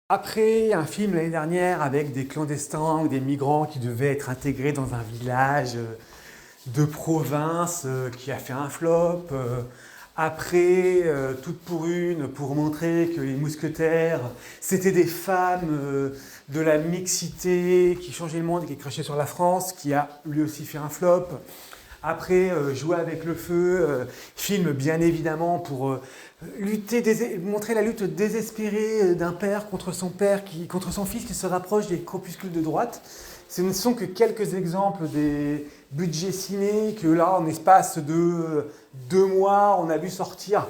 Après un film l'année dernière avec des clandestins ou des migrants qui devaient être intégrés dans un village de province qui a fait un flop. Après, Toute pour une, pour montrer que les mousquetaires, c'était des femmes de la mixité qui changeaient le monde et qui crachaient sur la France, qui a lui aussi fait un flop. Après, Jouer avec le feu, film bien évidemment pour montrer la lutte désespérée d'un père contre son contre son fils qui se rapproche des corpuscules de droite. Ce ne sont que quelques exemples des budgets ciné que là, en espace de 2 mois, on a vu sortir.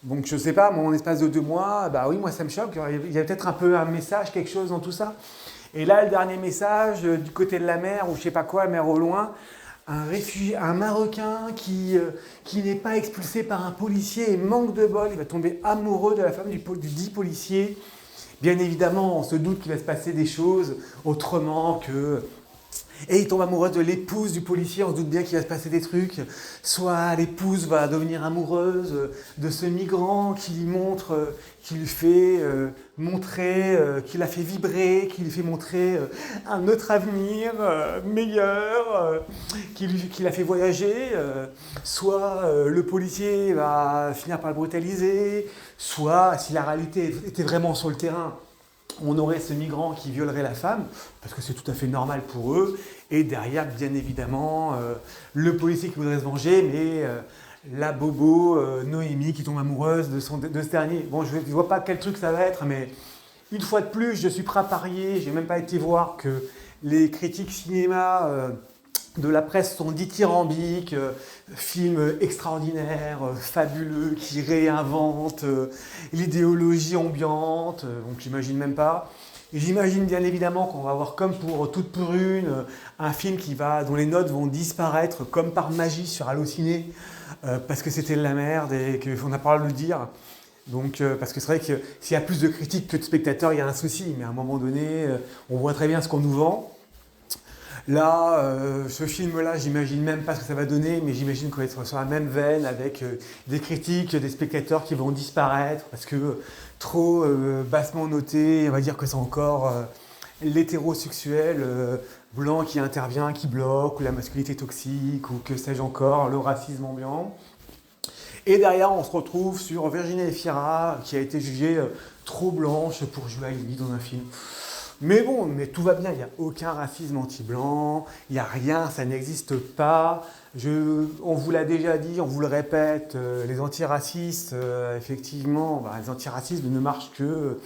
Donc je sais pas, moi en espace de 2 mois, bah oui, moi ça me choque. Il y a peut-être un peu un message, quelque chose dans tout ça. Et là, le dernier message, du côté de la mer, ou je sais pas quoi, mer au loin, un Marocain qui n'est pas expulsé par un policier et manque de bol, il va tomber amoureux de la femme du dit policier. Bien évidemment, on se doute qu'il va se passer des choses autrement que... Et il tombe amoureux de l'épouse du policier, on se doute bien qu'il va se passer des trucs. Soit l'épouse va devenir amoureuse de ce migrant qui lui montre, qui lui fait montrer, qui la fait vibrer, qui lui fait montrer un autre avenir meilleur, qui la fait voyager. Soit le policier va finir par le brutaliser, soit si la réalité était vraiment sur le terrain, on aurait ce migrant qui violerait la femme, parce que c'est tout à fait normal pour eux, et derrière, bien évidemment, le policier qui voudrait se venger, mais la bobo Noémie qui tombe amoureuse de ce dernier. Bon, je ne vois pas quel truc ça va être, mais une fois de plus, je suis prêt à parier, j'ai même pas été voir que les critiques cinéma de la presse sont dithyrambiques, film extraordinaire, fabuleux, qui réinvente l'idéologie ambiante, donc j'imagine même pas. Et j'imagine bien évidemment qu'on va avoir comme pour Toute pour une, un film dont les notes vont disparaître comme par magie sur Allociné, parce que c'était de la merde et qu'on n'a pas le droit de le dire. Donc, parce que c'est vrai que s'il y a plus de critiques que de spectateurs, il y a un souci, mais à un moment donné, on voit très bien ce qu'on nous vend. Là, ce film-là, j'imagine même pas ce que ça va donner, mais j'imagine qu'on va être sur la même veine avec des critiques, des spectateurs qui vont disparaître parce que trop bassement noté. On va dire que c'est encore l'hétérosexuel blanc qui intervient, qui bloque, ou la masculinité toxique, ou que sais-je encore, le racisme ambiant. Et derrière, on se retrouve sur Virginie Efira, qui a été jugée trop blanche pour jouer à Ivy dans un film. Mais bon, mais tout va bien, il n'y a aucun racisme anti-blanc, il n'y a rien, ça n'existe pas. On vous l'a déjà dit, on vous le répète, les antiracistes, effectivement, les antiracistes ne marchent que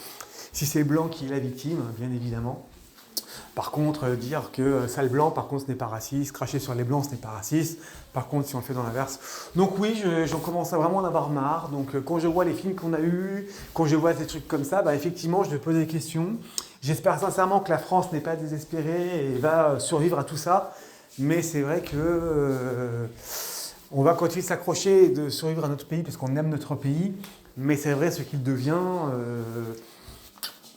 si c'est le blanc qui est la victime, bien évidemment. Par contre, dire que sale blanc, par contre, ce n'est pas raciste, cracher sur les blancs, ce n'est pas raciste. Par contre, si on le fait dans l'inverse. Donc oui, j'en commence à vraiment en avoir marre. Donc quand je vois les films qu'on a eus, quand je vois des trucs comme ça, effectivement, je me pose des questions. J'espère sincèrement que la France n'est pas désespérée et va survivre à tout ça. Mais c'est vrai que on va continuer de s'accrocher et de survivre à notre pays parce qu'on aime notre pays. Mais c'est vrai, ce qu'il devient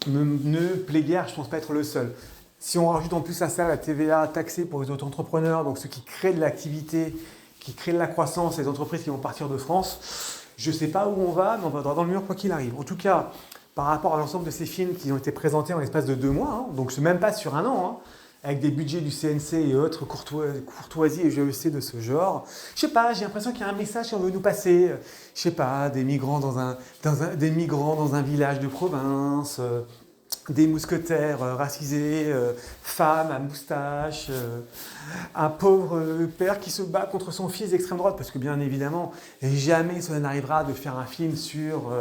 ne plaît guère, je ne pense pas être le seul. Si on rajoute en plus à ça la TVA taxée pour les auto-entrepreneurs, donc ceux qui créent de l'activité, qui créent de la croissance, les entreprises qui vont partir de France, je ne sais pas où on va, mais on va droit dans le mur quoi qu'il arrive. En tout cas, par rapport à l'ensemble de ces films qui ont été présentés en l'espace de 2 mois, donc c'est même pas sur un an, avec des budgets du CNC et autres courtoisies et GEC de ce genre. Je sais pas, j'ai l'impression qu'il y a un message qu'on veut nous passer. Je sais pas, des migrants dans un village de province, des mousquetaires racisés, femmes à moustache, un pauvre père qui se bat contre son fils d'extrême droite, parce que bien évidemment, jamais cela n'arrivera de faire un film sur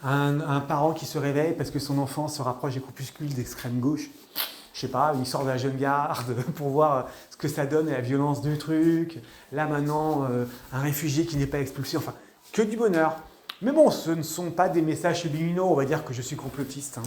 un parent qui se réveille parce que son enfant se rapproche des corpuscules d'extrême gauche. Je sais pas, il sort de la jeune garde pour voir ce que ça donne et la violence du truc. Là maintenant, un réfugié qui n'est pas expulsé, enfin, que du bonheur. Mais bon, ce ne sont pas des messages subliminaux, on va dire que je suis complotiste.